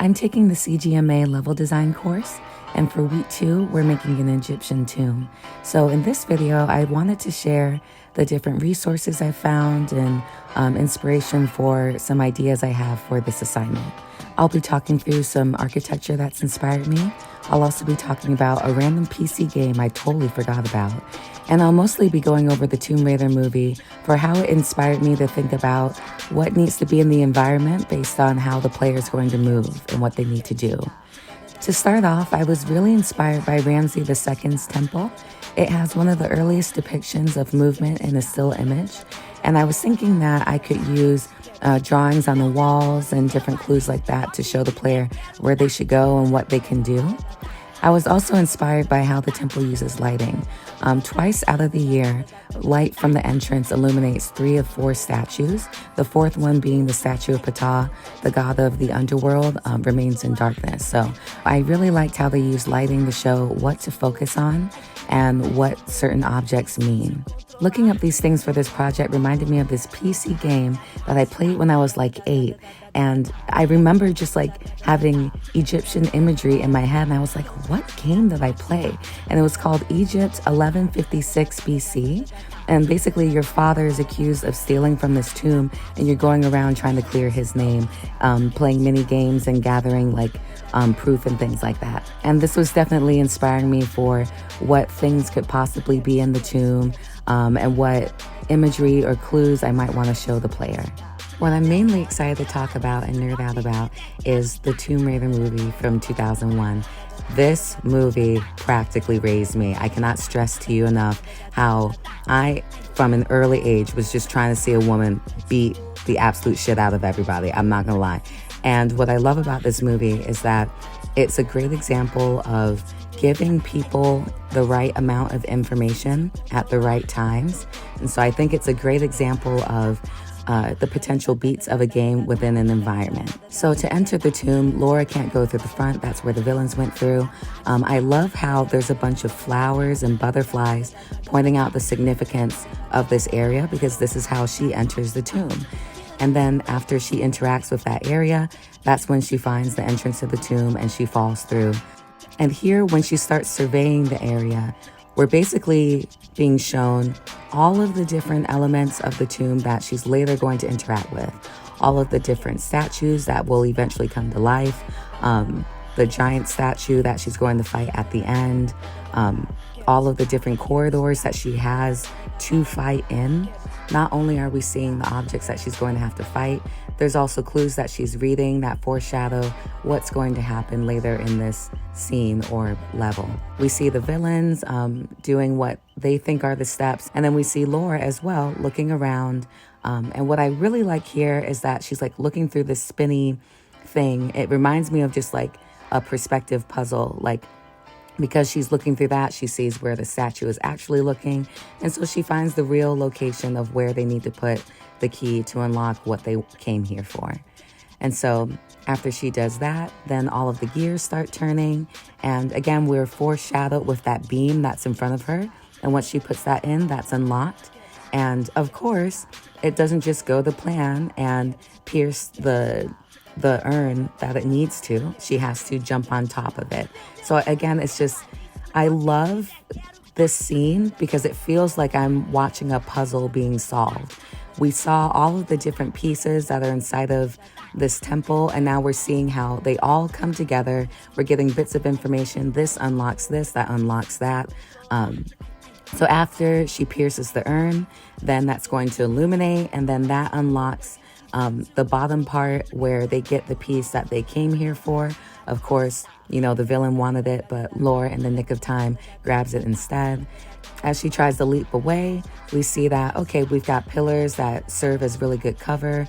I'm taking the CGMA Level Design Course, and for week 2, we're making an Egyptian tomb. So in this video, I wanted to share the different resources I found and inspiration for some ideas I have for this assignment. I'll be talking through some architecture that's inspired me. I'll also be talking about a random PC game I totally forgot about. And I'll mostly be going over the Tomb Raider movie for how it inspired me to think about what needs to be in the environment based on how the player is going to move and what they need to do. To start off, I was really inspired by Ramses II's temple. It has one of the earliest depictions of movement in a still image, and I was thinking that I could use drawings on the walls and different clues like that to show the player where they should go and what they can do. I was also inspired by how the temple uses lighting. Twice out of the year, light from the entrance illuminates 3 of 4 statues. The 4th one being the statue of Ptah, the god of the underworld, remains in darkness. So I really liked how they used lighting to show what to focus on and what certain objects mean. Looking up these things for this project reminded me of this PC game that I played when I was like 8. And I remember just like having Egyptian imagery in my head. And I was like, what game did I play? And it was called Egypt 1156 BC. And basically your father is accused of stealing from this tomb and you're going around trying to clear his name, playing mini games and gathering like proof and things like that. And this was definitely inspiring me for what things could possibly be in the tomb and what imagery or clues I might want to show the player. What I'm mainly excited to talk about and nerd out about is the Tomb Raider movie from 2001. This movie practically raised me. I cannot stress to you enough how I, from an early age, was just trying to see a woman beat the absolute shit out of everybody. I'm not gonna lie. And what I love about this movie is that it's a great example of giving people the right amount of information at the right times. And so I think it's a great example of the potential beats of a game within an environment. So to enter the tomb, Lara can't go through the front. That's where the villains went through. I love how there's a bunch of flowers and butterflies pointing out the significance of this area because this is how she enters the tomb. And then after she interacts with that area, that's when she finds the entrance to the tomb and she falls through. And here, when she starts surveying the area, we're basically being shown all of the different elements of the tomb that she's later going to interact with. All of the different statues that will eventually come to life. The giant statue that she's going to fight at the end. All of the different corridors that she has to fight in. Not only are we seeing the objects that she's going to have to fight, there's also clues that she's reading that foreshadow what's going to happen later in this scene or level. We see the villains doing what they think are the steps, and then we see Lara as well looking around. And what I really like here is that she's like looking through this spinny thing. It reminds me of just like a perspective puzzle, like because she's looking through that, she sees where the statue is actually looking. And so she finds the real location of where they need to put the key to unlock what they came here for. And so after she does that, then all of the gears start turning. And again, we're foreshadowed with that beam that's in front of her. And once she puts that in, that's unlocked. And of course, it doesn't just go the plan and pierce the urn that it needs to. She has to jump on top of it. So again, it's just, I love this scene because it feels like I'm watching a puzzle being solved. We saw all of the different pieces that are inside of this temple, and now we're seeing how they all come together. We're getting bits of information. This unlocks this, that unlocks that. So after she pierces the urn, then that's going to illuminate, and then that unlocks the bottom part where they get the piece that they came here for. Of course, you know, the villain wanted it, but Lara, in the nick of time, grabs it instead. As she tries to leap away, we see that, okay, we've got pillars that serve as really good cover.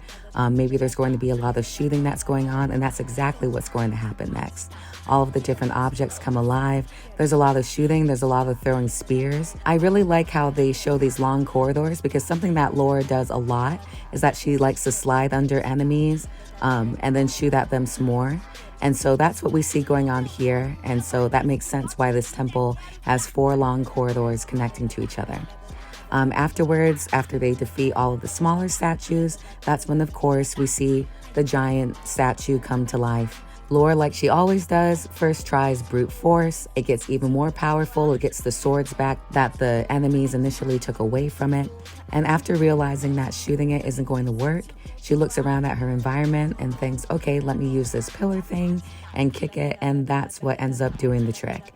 Maybe there's going to be a lot of shooting that's going on, and that's exactly what's going to happen next. All of the different objects come alive. There's a lot of shooting. There's a lot of throwing spears. I really like how they show these long corridors because something that Lara does a lot is that she likes to slide under enemies and then shoot at them some more. And so that's what we see going on here. And so that makes sense why this temple has 4 long corridors connecting to each other. Afterwards, after they defeat all of the smaller statues, that's when, of course, we see the giant statue come to life. Lore, like she always does, first tries brute force. It gets even more powerful. It gets the swords back that the enemies initially took away from it. And after realizing that shooting it isn't going to work, she looks around at her environment and thinks, okay, let me use this pillar thing and kick it. And that's what ends up doing the trick.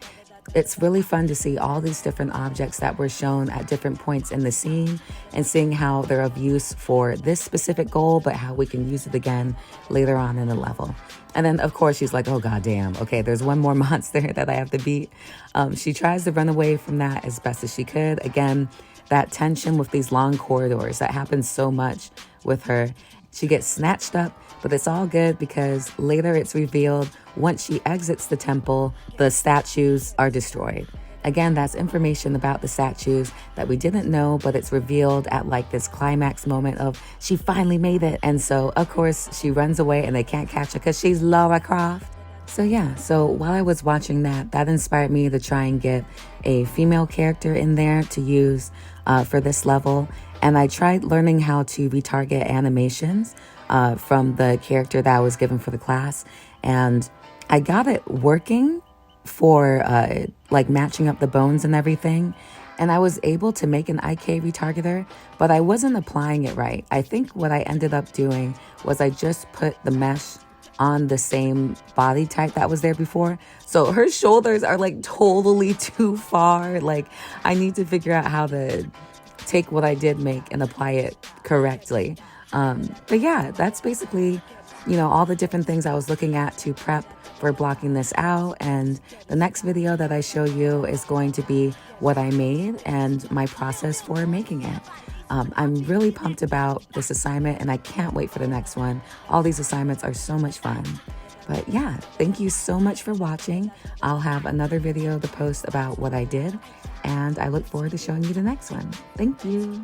It's really fun to see all these different objects that were shown at different points in the scene and seeing how they're of use for this specific goal, but how we can use it again later on in the level. And then, of course, she's like, oh, goddamn. Okay, there's one more monster that I have to beat. She tries to run away from that as best as she could. Again, that tension with these long corridors, that happens so much with her. She gets snatched up, but it's all good because later it's revealed once she exits the temple, the statues are destroyed. Again, that's information about the statues that we didn't know, but it's revealed at like this climax moment of she finally made it. And so, of course, she runs away and they can't catch her because she's Lara Croft. So yeah, so while I was watching that inspired me to try and get a female character in there to use for this level. And I tried learning how to retarget animations from the character that I was given for the class. And I got it working for like matching up the bones and everything. And I was able to make an IK retargeter, but I wasn't applying it right. I think what I ended up doing was I just put the mesh on the same body type that was there before. So her shoulders are like totally too far. Like I need to figure out how to take what I did make and apply it correctly. But yeah, that's basically, all the different things I was looking at to prep for blocking this out. And the next video that I show you is going to be what I made and my process for making it. I'm really pumped about this assignment and I can't wait for the next one. All these assignments are so much fun. But yeah, thank you so much for watching. I'll have another video to post about what I did, and I look forward to showing you the next one. Thank you.